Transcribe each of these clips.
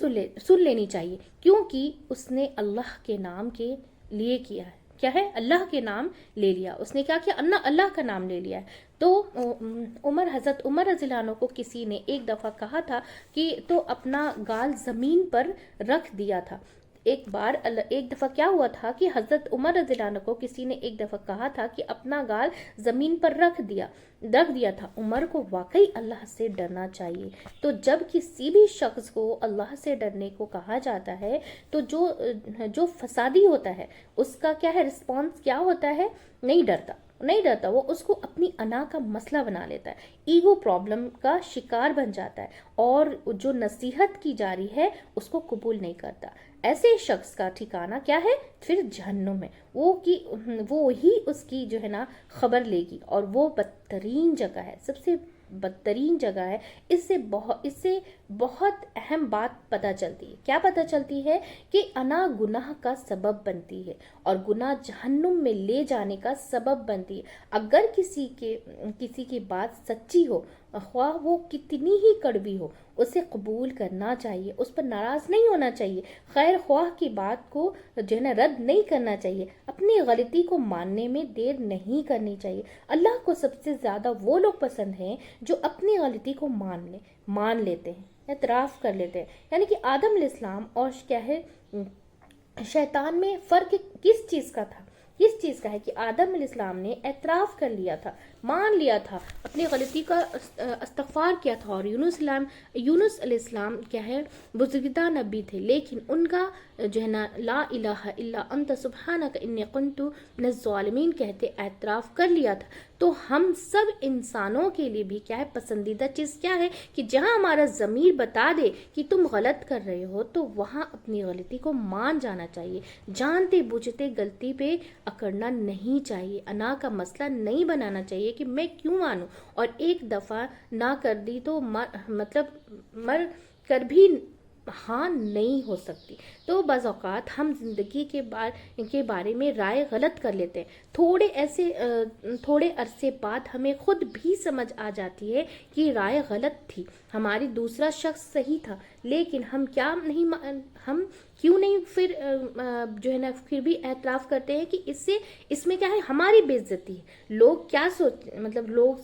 سن لینی چاہیے، کیونکہ اس نے اللہ کے نام کے لیے کیا ہے، کیا ہے، اللہ کے نام لے لیا، اس نے کیا کیا، اللہ کا نام لے لیا ہے۔ تو حضرت عمر رضی اللہ عنہ کو کسی نے ایک دفعہ کہا تھا کہ تو اپنا گال زمین پر رکھ دیا تھا۔ ایک دفعہ کیا ہوا تھا کہ حضرت عمر رضی اللہ عنہ کو کسی نے ایک دفعہ کہا تھا کہ اپنا گال زمین پر رکھ دیا تھا۔ عمر کو واقعی اللہ سے ڈرنا چاہیے۔ تو جب کسی بھی شخص کو اللہ سے ڈرنے کو کہا جاتا ہے تو جو فسادی ہوتا ہے اس کا کیا ہے، رسپانس کیا ہوتا ہے، نہیں ڈرتا، وہ اس کو اپنی انا کا مسئلہ بنا لیتا ہے، ایگو پرابلم کا شکار بن جاتا ہے، اور جو نصیحت کی جا رہی ہے اس کو قبول نہیں کرتا۔ ایسے شخص کا ٹھکانہ کیا ہے، پھر جہنم میں، وہ ہی اس کی جو ہے نا خبر لے گی، اور وہ بدترین جگہ ہے، سب سے بدترین جگہ ہے۔ اس سے بہت اہم بات پتہ چلتی ہے، کیا پتہ چلتی ہے، کہ انا گناہ کا سبب بنتی ہے، اور گناہ جہنم میں لے جانے کا سبب بنتی ہے۔ اگر کسی کی بات سچی ہو، خواہ وہ کتنی ہی کڑوی ہو، اسے قبول کرنا چاہیے، اس پر ناراض نہیں ہونا چاہیے، خیر خواہ کی بات کو جو ہے نا رد نہیں کرنا چاہیے، اپنی غلطی کو ماننے میں دیر نہیں کرنی چاہیے۔ اللہ کو سب سے زیادہ وہ لوگ پسند ہیں جو اپنی غلطی کو مان لیتے ہیں، اعتراف کر لیتے ہیں۔ یعنی کہ آدم علیہ السلام اور کیا ہے شیطان میں فرق کس چیز کا تھا، ہے کہ آدم علیہ السلام نے اعتراف کر لیا تھا، مان لیا تھا، اپنی غلطی کا استغفار کیا تھا، اور یونس علیہ السلام کیا ہے بزرگدہ نبی تھے، لیکن ان کا جو ہے نا لا الہ الا انت سبحانک انی کنت من الظالمین کہتے اعتراف کر لیا تھا۔ تو ہم سب انسانوں کے لیے بھی کیا ہے پسندیدہ چیز کیا ہے، کہ جہاں ہمارا ضمیر بتا دے کہ تم غلط کر رہے ہو تو وہاں اپنی غلطی کو مان جانا چاہیے، جانتے بوجھتے غلطی پہ اکڑنا نہیں چاہیے، انا کا مسئلہ نہیں بنانا چاہیے کہ میں کیوں مانوں، اور ایک دفعہ نہ کر دی تو مر کر بھی ہاں نہیں ہو سکتی۔ تو بعض اوقات ہم زندگی کے بارے میں رائے غلط کر لیتے ہیں، تھوڑے عرصے بعد ہمیں خود بھی سمجھ آ جاتی ہے کہ رائے غلط تھی، ہماری دوسرا شخص صحیح تھا، لیکن ہم کیوں نہیں پھر جو ہے نا پھر بھی اعتراف کرتے ہیں کہ اس میں کیا ہے، ہماری بے عزتی ہے، لوگ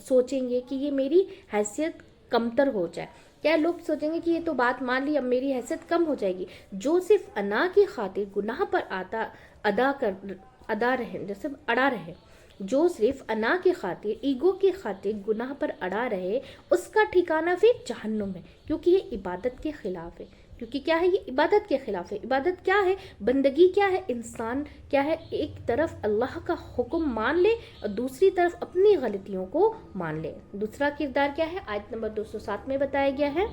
سوچیں گے کہ یہ میری حیثیت کمتر ہو جائے، کیا لوگ سوچیں گے کہ یہ تو بات مان لی، اب میری حیثیت کم ہو جائے گی۔ جو صرف انا کی خاطر گناہ پر اڑا رہے، جو صرف انا کی خاطر، ایگو کی خاطر گناہ پر اڑا رہے، اس کا ٹھکانہ پھر جہنم ہے، کیونکہ یہ عبادت کے خلاف ہے۔ کیونکہ کیا ہے، یہ عبادت کے خلاف ہے۔ عبادت کیا ہے، بندگی کیا ہے، انسان کیا ہے ایک طرف اللہ کا حکم مان لے اور دوسری طرف اپنی غلطیوں کو مان لے۔ دوسرا کردار کیا ہے، آیت نمبر 207 میں بتایا گیا ہے،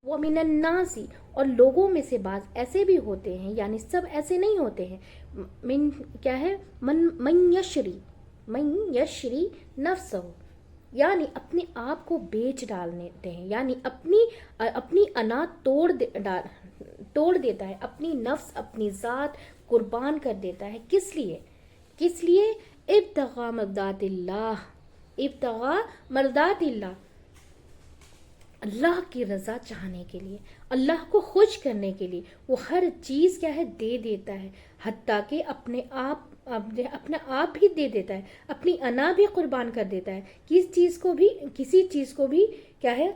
وَمِنَ النَّاسِ، اور لوگوں میں سے بعض ایسے بھی ہوتے ہیں، یعنی سب ایسے نہیں ہوتے ہیں، من کیا ہے، من یشری نفسہ، یعنی اپنے آپ کو بیچ ڈالتے ہیں، یعنی اپنی انا توڑ دیتا ہے، اپنی نفس، اپنی ذات قربان کر دیتا ہے۔ کس لیے ابتغاء مرضات اللہ، اللہ کی رضا چاہنے کے لیے، اللہ کو خوش کرنے کے لیے وہ ہر چیز کیا ہے دے دیتا ہے، حتیٰ کہ اپنا آپ بھی دے دیتا ہے، اپنی انا بھی قربان کر دیتا ہے، کسی چیز کو بھی کیا ہے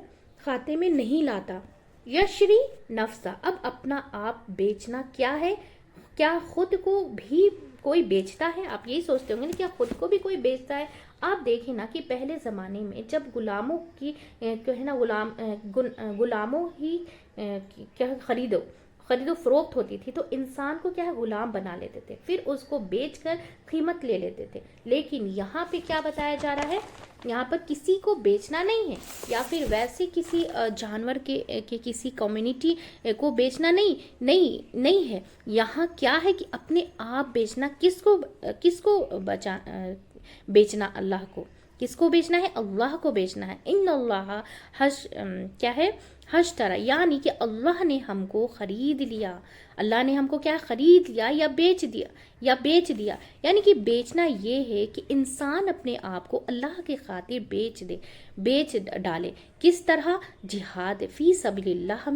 خاتے میں نہیں لاتا۔ یشری نفسا، اب اپنا آپ بیچنا کیا ہے، کیا خود کو بھی کوئی بیچتا ہے؟ آپ یہی سوچتے ہوں گے نا، کیا خود کو بھی کوئی بیچتا ہے؟ آپ دیکھیں نا کہ پہلے زمانے میں جب غلاموں کی ہے نا غلاموں ہی کیا خریدو فروخت ہوتی تھی، تو انسان کو کیا ہے غلام بنا لیتے تھے، پھر اس کو بیچ کر قیمت لے لیتے تھے۔ لیکن یہاں پہ کیا بتایا جا رہا ہے، یہاں پر کسی کو بیچنا نہیں ہے، یا پھر ویسے کسی جانور کے کسی کمیونٹی کو بیچنا نہیں ہے۔ یہاں کیا ہے کہ اپنے آپ بیچنا، کس کو بیچنا، اللہ کو، کس کو بیچنا ہے، اللہ کو بیچنا ہے۔ ان اللہ کیا ہے ہشترا یعنی کہ اللہ نے ہم کو خرید لیا، اللہ نے ہم کو کیا خرید لیا یا بیچ دیا یعنی کہ بیچنا یہ ہے کہ انسان اپنے آپ کو اللہ کی خاطر بیچ ڈالے. کس طرح؟ جہاد فی سبیل اللہ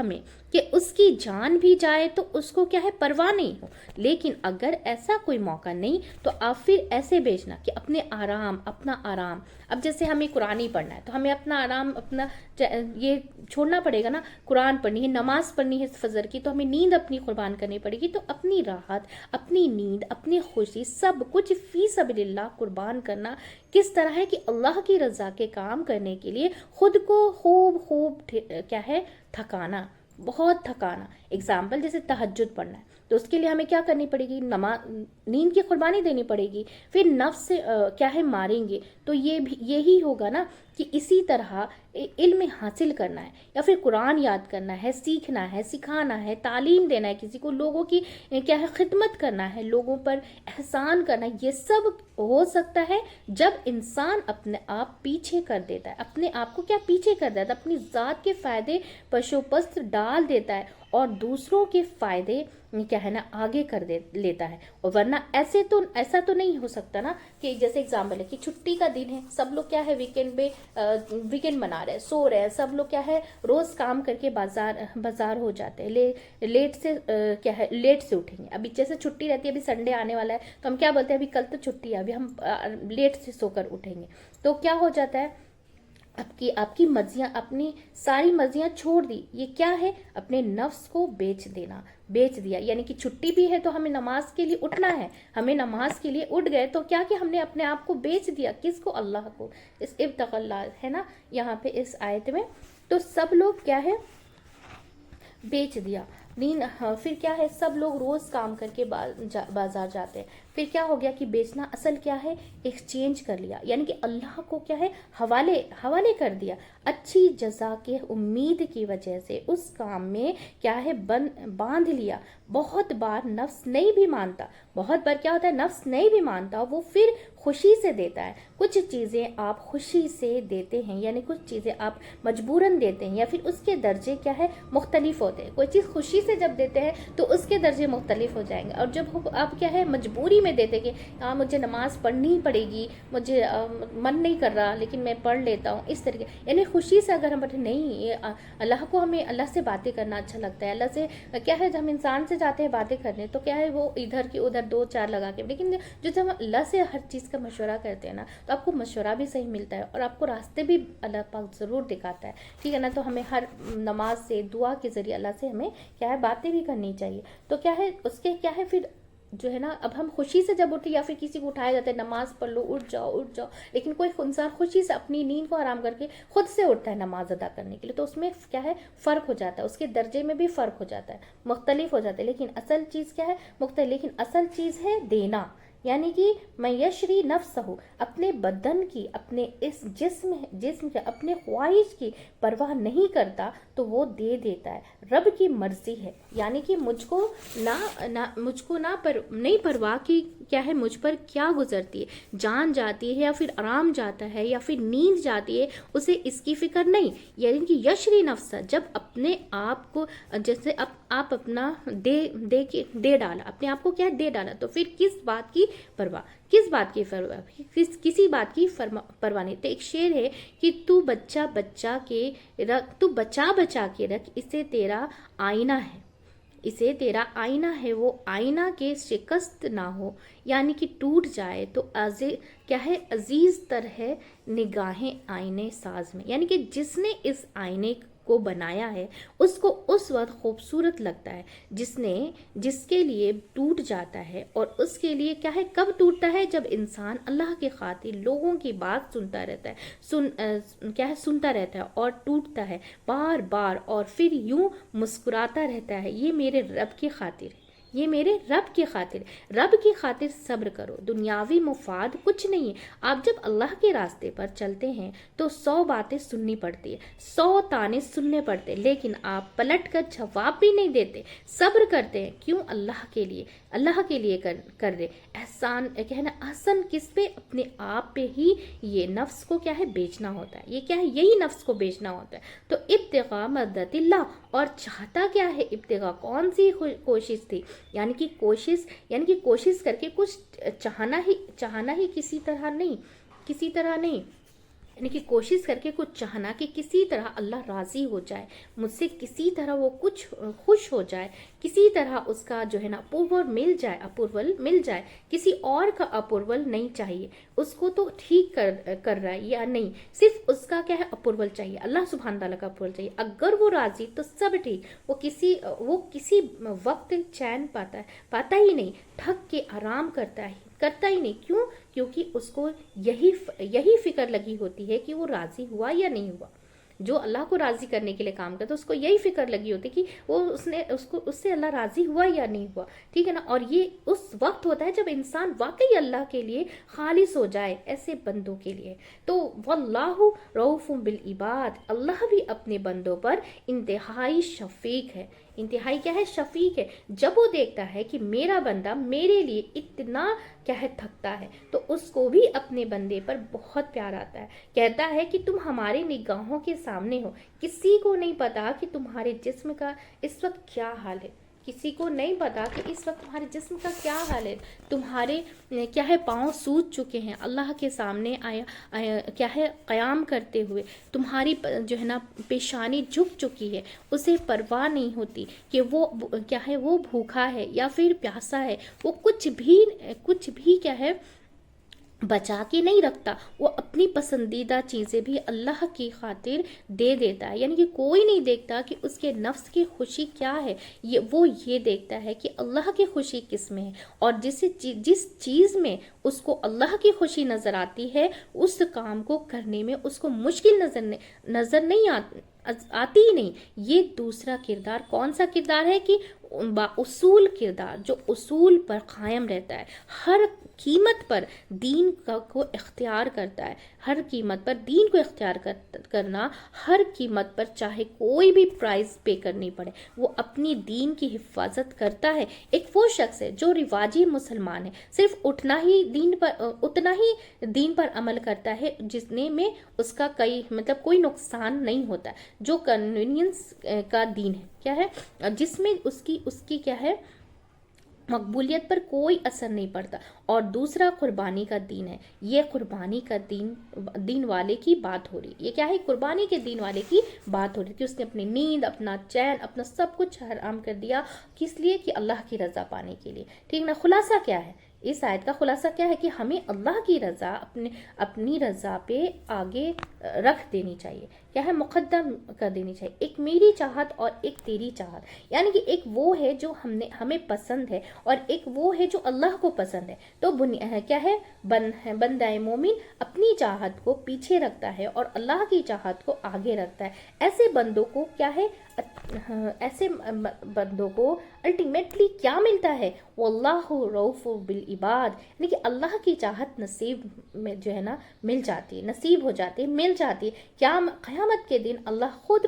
میں کہ اس کی جان بھی جائے تو اس کو کیا ہے پرواہ نہیں ہو. لیکن اگر ایسا کوئی موقع نہیں تو آپ پھر ایسے بیچنا کہ اپنا آرام. اب جیسے ہمیں قرآن ہی پڑھنا ہے تو ہمیں اپنا آرام یہ چھوڑنا پڑے گا نا. قرآن پڑھنی ہے، نماز پڑھنی ہے فجر کی، تو ہمیں نیند اپنی قربان کرنی پڑے گی. تو اپنی راحت، اپنی نیند، اپنی خوشی، سب کچھ فی سبیل اللہ قربان کرنا کس طرح ہے کہ اللہ کی رضا کے کام کرنے کے لیے خود کو خوب کیا ہے تھکانا، بہت تھکانا. اگزامپل جیسے تہجد پڑھنا ہے تو اس کے لیے ہمیں کیا کرنی پڑے گی؟ نیند کی قربانی دینی پڑے گی. پھر نفس سے کیا ہے ماریں گے. تو یہی ہوگا نا کہ اسی طرح علم حاصل کرنا ہے یا پھر قرآن یاد کرنا ہے، سیکھنا ہے، سکھانا ہے، تعلیم دینا ہے کسی کو، لوگوں کی کیا ہے خدمت کرنا ہے، لوگوں پر احسان کرنا ہے. یہ سب ہو سکتا ہے جب انسان اپنے آپ پیچھے کر دیتا ہے، اپنے آپ کو کیا پیچھے کر دیتا ہے، اپنی ذات کے فائدے پشوپست ڈال دیتا ہے اور دوسروں کے فائدے کیا ہے نا آگے کر لیتا ہے. اور ورنہ ایسا تو نہیں ہو سکتا نا کہ جیسے اگزامپل ہے کہ چھٹی کا دن ہے، سب لوگ کیا ہے ویکینڈ منا رہے ہیں، سو رہے ہیں، سب لوگ کیا ہے روز کام کر کے بازار ہو جاتے ہیں، لیٹ سے اٹھیں گے. ابھی جیسے چھٹی رہتی ہے، ابھی سنڈے آنے والا ہے تو ہم کیا بولتے ہیں ابھی کل تو چھٹی ہے، ابھی ہم لیٹ سے سو کر اٹھیں گے. تو کیا ہو جاتا ہے آپ کی مرضیاں، اپنی ساری مرضیاں چھوڑ دی. یہ کیا ہے؟ اپنے نفس کو بیچ دیا. یعنی کہ چھٹی بھی ہے تو ہمیں نماز کے لیے اٹھنا ہے، ہمیں نماز کے لیے اٹھ گئے تو کیا کہ ہم نے اپنے آپ کو بیچ دیا. کس کو؟ اللہ کو. اس ابتغاء اللہ ہے نا یہاں پہ اس آیت میں. تو سب لوگ کیا ہے بیچ دیا. پھر کیا ہے سب لوگ روز کام کر کے بازار جاتے ہیں. پھر کیا ہو گیا کہ بیچنا اصل کیا ہے؟ ایکسچینج کر لیا. یعنی کہ اللہ کو کیا ہے حوالے کر دیا. اچھی جزا کے امید کی وجہ سے اس کام میں کیا ہے باندھ لیا. بہت بار نفس نہیں بھی مانتا، بہت بار کیا ہوتا ہے نفس نہیں بھی مانتا، وہ پھر خوشی سے دیتا ہے. کچھ چیزیں آپ خوشی سے دیتے ہیں، یعنی کچھ چیزیں آپ مجبوراً دیتے ہیں، یا پھر اس کے درجے کیا ہے مختلف ہوتے ہیں. کوئی چیز خوشی سے جب دیتے ہیں تو اس کے درجے مختلف ہو جائیں گے، اور جب آپ کیا ہے مجبوری میں دیتے کہ مجھے نماز پڑھنی پڑے گی، مجھے من نہیں کر رہا لیکن میں پڑھ لیتا ہوں، اس طریقے یعنی خوشی سے اگر ہم بیٹھے نہیں. اللہ کو ہمیں اللہ سے باتیں کرنا اچھا لگتا ہے. اللہ سے کیا ہے جب ہم انسان سے جاتے ہیں باتیں کرنے تو کیا ہے وہ ادھر کی ادھر دو چار لگا کے، لیکن جو جب ہم اللہ سے ہر چیز کا مشورہ کرتے ہیں نا تو آپ کو مشورہ بھی صحیح ملتا ہے اور آپ کو راستے بھی اللہ پاک ضرور دکھاتا ہے. ٹھیک ہے نا. تو ہمیں ہر نماز سے دعا کے ذریعے اللہ سے ہمیں کیا ہے باتیں بھی کرنی چاہیے. تو کیا ہے اس کے کیا ہے پھر جو ہے نا اب ہم خوشی سے جب اٹھے یا پھر کسی کو اٹھایا جاتا ہے نماز پڑھ لو اٹھ جاؤ، لیکن کوئی انسان خوشی سے اپنی نیند کو آرام کر کے خود سے اٹھتا ہے نماز ادا کرنے کے لیے، تو اس میں کیا ہے فرق ہو جاتا ہے، اس کے درجے میں بھی فرق ہو جاتا ہے، مختلف ہو جاتا ہے. لیکن اصل چیز کیا ہے مختلف، لیکن اصل چیز ہے دینا. یعنی کہ میں یشری نفسہ، اپنے بدن کی، اپنے اس جسم کے اپنے خواہش کی پرواہ نہیں کرتا تو وہ دے دیتا ہے. رب کی مرضی ہے، یعنی کہ مجھ کو نہیں پرواہ کی کیا ہے مجھ پر کیا گزرتی ہے، جان جاتی ہے یا پھر آرام جاتا ہے یا پھر نیند جاتی ہے، اسے اس کی فکر نہیں. یعنی کہ یشری نفسہ، جب اپنے آپ کو جیسے آپ اپنا دے ڈالا، اپنے آپ کو کیا دے ڈالا، تو پھر کس بات کی پرواہ کسی بات کی پرواہ نہیں. تو ایک شعر ہے کہ تو بچا بچا کے رکھ، اسے تیرا آئینہ ہے، وہ آئینہ کے شکست نہ ہو. یعنی کہ ٹوٹ جائے تو کیا ہے عزیز تر ہے نگاہیں آئینے ساز میں. یعنی کہ جس نے اس آئینے کو بنایا ہے اس کو اس وقت خوبصورت لگتا ہے جس کے لیے ٹوٹ جاتا ہے. اور اس کے لیے کیا ہے کب ٹوٹتا ہے؟ جب انسان اللہ کے خاطر لوگوں کی بات سنتا رہتا ہے اور ٹوٹتا ہے بار بار اور پھر یوں مسکراتا رہتا ہے، یہ میرے رب کی خاطر ہے، یہ میرے رب کی خاطر، رب کی خاطر صبر کرو، دنیاوی مفاد کچھ نہیں ہے۔ آپ جب اللہ کے راستے پر چلتے ہیں تو 100 باتیں سننی پڑتی ہے، 100 تانے سننے پڑتے، لیکن آپ پلٹ کر جواب بھی نہیں دیتے، صبر کرتے ہیں۔ کیوں؟ اللہ کے لیے، اللہ کے لیے کر رہے احسان، کہنا احسن کس پہ؟ اپنے آپ پہ ہی۔ یہ نفس کو کیا ہے؟ بیچنا ہوتا ہے، یہ کیا ہے؟ یہی نفس کو بیچنا ہوتا ہے۔ تو ابتغاء مردات اللہ، اور چاہتا کیا ہے؟ ابتغاء کون سی کوشش تھی؟ یعنی کہ کوشش کر کے کچھ چاہنا ہی کسی طرح نہیں، یعنی کہ کوشش کر کے کچھ چاہنا کہ کسی طرح اللہ راضی ہو جائے مجھ سے، کسی طرح وہ کچھ خوش ہو جائے، کسی طرح اس کا جو ہے نا اپروول مل جائے، کسی اور کا اپروول نہیں چاہیے اس کو، تو ٹھیک کر رہا ہے یا نہیں، صرف اس کا کیا ہے؟ اپروول چاہیے، اللہ سبحانہ تعالیٰ کا اپروول چاہیے۔ اگر وہ راضی تو سب ٹھیک، وہ کسی وقت چین پاتا ہی نہیں، تھک کے آرام کرتا ہی نہیں۔ کیوں؟ کیونکہ اس کو یہی فکر لگی ہوتی ہے کہ وہ راضی ہوا یا نہیں ہوا۔ جو اللہ کو راضی کرنے کے لیے کام کرتا ہے اس کو یہی فکر لگی ہوتی ہے کہ وہ اس سے اللہ راضی ہوا یا نہیں ہوا، ٹھیک ہے نا۔ اور یہ اس وقت ہوتا ہے جب انسان واقعی اللہ کے لیے خالص ہو جائے، ایسے بندوں کے لیے۔ تو واللہ رؤوف بالعباد، اللہ بھی اپنے بندوں پر انتہائی شفیق ہے، انتہائی کیا ہے؟ شفیق ہے۔ جب وہ دیکھتا ہے کہ میرا بندہ میرے لیے اتنا کیا ہے؟ تھکتا ہے، تو اس کو بھی اپنے بندے پر بہت پیار آتا ہے، کہتا ہے کہ تم ہماری نگاہوں کے سامنے ہو، کسی کو نہیں پتا کہ تمہارے جسم کا اس وقت کیا حال ہے، کسی کو نہیں پتا کہ اس وقت تمہارے جسم کا کیا حال ہے، تمہارے کیا ہے پاؤں سوج چکے ہیں اللہ کے سامنے کیا ہے قیام کرتے ہوئے، تمہاری جو ہے نا پیشانی جھک چکی ہے، اسے پرواہ نہیں ہوتی کہ وہ کیا ہے وہ بھوکا ہے یا پھر پیاسا ہے، وہ کچھ بھی کیا ہے بچا کے نہیں رکھتا، وہ اپنی پسندیدہ چیزیں بھی اللہ کی خاطر دے دیتا ہے۔ یعنی کہ کوئی نہیں دیکھتا کہ اس کے نفس کی خوشی کیا ہے، وہ یہ دیکھتا ہے کہ اللہ کی خوشی کس میں ہے، اور جس چیز میں اس کو اللہ کی خوشی نظر آتی ہے اس کام کو کرنے میں اس کو مشکل نظر نہیں آتی ہی نہیں۔ یہ دوسرا کردار کون سا کردار ہے؟ کہ اصول کردار، جو اصول پر قائم رہتا ہے، ہر قیمت پر دین کو اختیار کرتا ہے، ہر قیمت پر دین کو اختیار کرنا، ہر قیمت پر چاہے کوئی بھی پرائز پے کرنی پڑے وہ اپنی دین کی حفاظت کرتا ہے۔ ایک وہ شخص ہے جو رواجی مسلمان ہے، صرف اتنا ہی دین پر عمل کرتا ہے جتنے میں اس کا کوئی نقصان نہیں ہوتا ہے، جو کنوینئنس کا دین ہے، کیا ہے جس میں اس کی کیا ہے مقبولیت پر کوئی اثر نہیں پڑتا۔ اور دوسرا قربانی کا دین ہے، یہ قربانی کا دین والے کی بات ہو رہی ہے، یہ کیا ہے قربانی کے دین والے کی بات ہو رہی ہے کہ اس نے اپنی نیند، اپنا چین، اپنا سب کچھ حرام کر دیا، کس لیے؟ کہ اللہ کی رضا پانے کے لیے، ٹھیک نا۔ خلاصہ کیا ہے اس آیت کا؟ خلاصہ کیا ہے کہ ہمیں اللہ کی رضا اپنی رضا پہ آگے رکھ دینی چاہیے، کیا ہے مقدم کر دینی چاہیے، ایک میری چاہت اور ایک تیری چاہت، یعنی کہ ایک وہ ہے جو ہمیں پسند ہے اور ایک وہ ہے جو اللہ کو پسند ہے۔ تو کیا ہے بندہ مومن اپنی چاہت کو پیچھے رکھتا ہے اور اللہ کی چاہت کو آگے رکھتا ہے۔ ایسے بندوں کو کیا ہے الٹیمیٹلی کیا ملتا ہے؟ واللہ رؤوف بالعباد، یعنی کہ اللہ کی چاہت نصیب میں جو ہے نا مل جاتی ہے، نصیب ہو جاتی ہے، مل جاتی ہے۔ کیا قیامت کے دن اللہ خود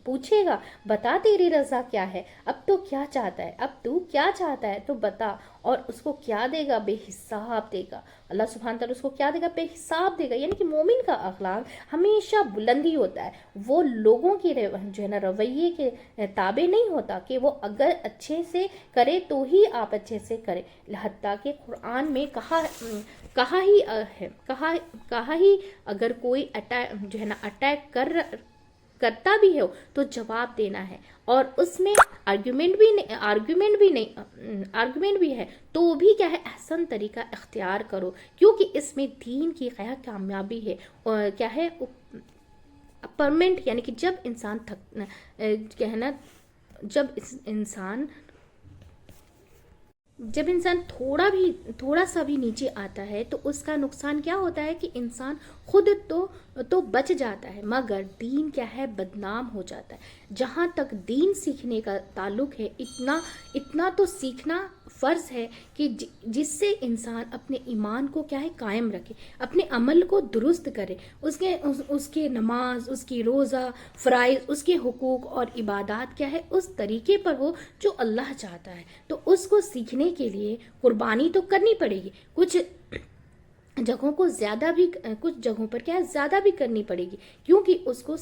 پوچھے گا بتا تیری رضا کیا ہے، اب تو کیا چاہتا ہے، اب تو کیا چاہتا ہے تو بتا، اور اس کو کیا دے گا؟ بے حساب دے گا، اللہ سبحانہ تعالیٰ اس کو کیا دے گا؟ بے حساب دے گا۔ یعنی کہ مومن کا اخلاق ہمیشہ بلندی ہوتا ہے، وہ لوگوں کی جو ہے نا رویے کے تابع نہیں ہوتا کہ وہ اگر اچھے سے کرے تو ہی آپ اچھے سے کرے، حتیٰ کہ قرآن میں کہا ہی اگر کوئی جو ہے نا اٹیک کرتا بھی ہو تو جواب دینا ہے، اور اس میں آرگیومنٹ بھی ہے تو بھی کیا ہے احسن طریقہ اختیار کرو، کیونکہ اس میں دین کی کامیابی ہے، اور کیا ہے پرمنٹ، یعنی کہ جب انسان جب انسان تھوڑا سا بھی نیچے آتا ہے تو اس کا نقصان کیا ہوتا ہے کہ انسان خود تو بچ جاتا ہے، مگر دین کیا ہے، بدنام ہو جاتا ہے۔ جہاں تک دین سیکھنے کا تعلق ہے، اتنا تو سیکھنا فرض ہے کہ جس سے انسان اپنے ایمان کو کیا ہے قائم رکھے، اپنے عمل کو درست کرے، اس کے نماز، اس کی روزہ، فرائض، اس کے حقوق اور عبادات کیا ہے اس طریقے پر ہو جو اللہ چاہتا ہے۔ تو اس کو سیکھنے کے لیے قربانی تو کرنی پڑے گی، کچھ جگہوں پر کیا ہے زیادہ بھی کرنی پڑے گی، کیونکہ اس کو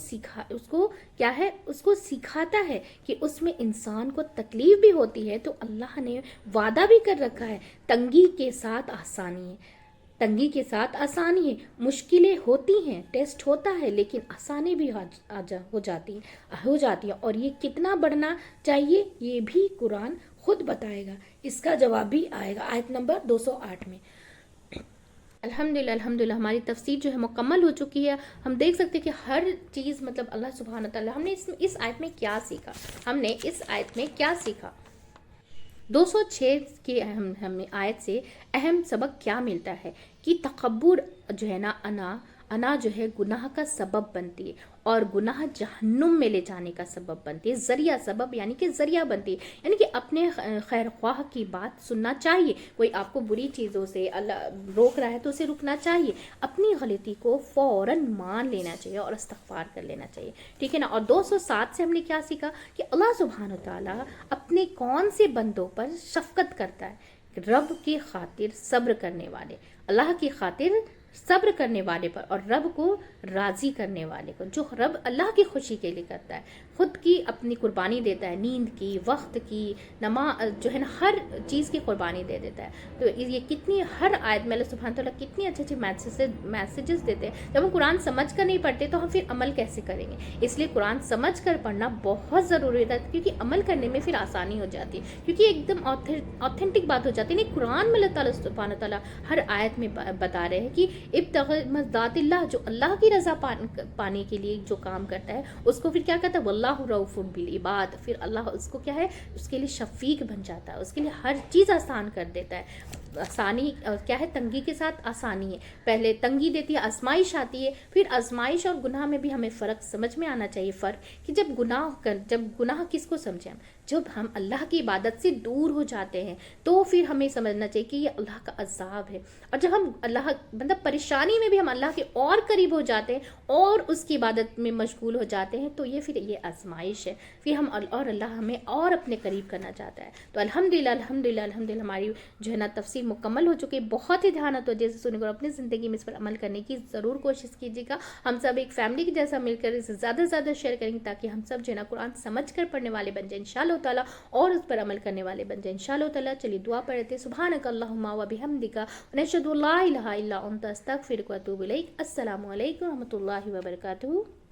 سکھاتا ہے کہ اس میں انسان کو تکلیف بھی ہوتی ہے، تو اللہ نے وعدہ بھی کر رکھا ہے تنگی کے ساتھ آسانی ہے، مشکلیں ہوتی ہیں، ٹیسٹ ہوتا ہے، لیکن آسانی بھی ہو جاتی ہے۔ اور یہ کتنا بڑھنا چاہیے یہ بھی قرآن خود بتائے گا، اس کا جواب بھی آئے گا آیت نمبر 208 میں۔ الحمدللہ ہماری تفسیر جو ہے مکمل ہو چکی ہے۔ ہم دیکھ سکتے ہیں کہ ہر چیز مطلب اللہ سبحانہ تعالیٰ، ہم نے اس آیت میں کیا سیکھا، 206 کی ہمیں آیت سے اہم سبق کیا ملتا ہے کہ تکبر جو ہے نا، انا جو ہے گناہ کا سبب بنتی ہے، اور گناہ جہنم میں لے جانے کا سبب بنتی ہے، ذریعہ بنتی ہے، یعنی کہ اپنے خیر خواہ کی بات سننا چاہیے، کوئی آپ کو بری چیزوں سے اللہ روک رہا ہے تو اسے رکنا چاہیے، اپنی غلطی کو فوراً مان لینا چاہیے اور استغفار کر لینا چاہیے، ٹھیک ہے نا۔ اور 207 سے ہم نے کیا سیکھا کہ اللہ سبحانہ تعالیٰ اپنے کون سے بندوں پر شفقت کرتا ہے، رب کی خاطر صبر کرنے والے، اللہ کی خاطر صبر کرنے والے پر، اور رب کو راضی کرنے والے کو، جو رب اللہ کی خوشی کے لیے کرتا ہے، خود کی اپنی قربانی دیتا ہے، نیند کی، وقت کی، نماز جو ہے نا ہر چیز کی قربانی دے دیتا ہے۔ تو یہ کتنی ہر آیت میں اللہ سبحانہ تعالیٰ کتنی اچھے میسیجز دیتے ہیں۔ جب ہم قرآن سمجھ کر نہیں پڑھتے تو ہم پھر عمل کیسے کریں گے؟ اس لیے قرآن سمجھ کر پڑھنا بہت ضروری ہوتا ہے، کیونکہ عمل کرنے میں پھر آسانی ہو جاتی ہے، کیونکہ ایک دم آتھینٹک بات ہو جاتی ہے۔ نہیں، قرآن میں اللہ تعالیٰ سبحانہ تعالیٰ ہر آیت میں بتا رہے ہیں کہ ابتغ مرضات اللہ، جو اللہ کی رضا پانے کے لیے جو کام کرتا ہے اس کو پھر کیا کہتا ہے، واللہ رؤوف بالعباد، پھر اللہ اس کو کیا ہے، اس کے لیے شفیق بن جاتا ہے، اس کے لیے ہر چیز آسان کر دیتا ہے۔ آسانی کیا ہے، تنگی کے ساتھ آسانی ہے، پہلے تنگی دیتی ہے، آزمائش آتی ہے، پھر آزمائش اور گناہ میں بھی ہمیں فرق سمجھ میں آنا چاہیے، فرق کہ جب گناہ کس کو سمجھیں ہم، جب ہم اللہ کی عبادت سے دور ہو جاتے ہیں تو پھر ہمیں سمجھنا چاہیے کہ یہ اللہ کا عذاب ہے، اور جب ہم مطلب پریشانی میں بھی ہم اللہ کے اور قریب ہو جاتے ہیں اور اس کی عبادت میں مشغول ہو جاتے ہیں تو پھر یہ آزمائش ہے، پھر اور اللہ ہمیں اور اپنے قریب کرنا چاہتا ہے۔ تو الحمدللہ ہماری جو ہے نا تفسیر مکمل ہو چکی ہے، بہت ہی دھیان توجہ سے سنیں اور اپنی زندگی میں اس پر عمل کرنے کی ضرور کوشش کیجیے گا۔ ہم سب ایک فیملی کی جیسا مل کر اسے زیادہ سے زیادہ شیئر کریں گے تاکہ ہم سب جو ہے نا قرآن سمجھ کر پڑھنے والے بن جائیں انشاءاللہ تعالیٰ، اور اس پر عمل کرنے والے بن جائیں انشاءاللہ تعالیٰ۔ چلیے دعا پڑھتے، سبحانک اللہم و بحمدک ونشہد ان لا الہ الا انت استغفرک و اتوب الیک۔ السلام علیکم و رحمۃ اللہ وبرکاتہ۔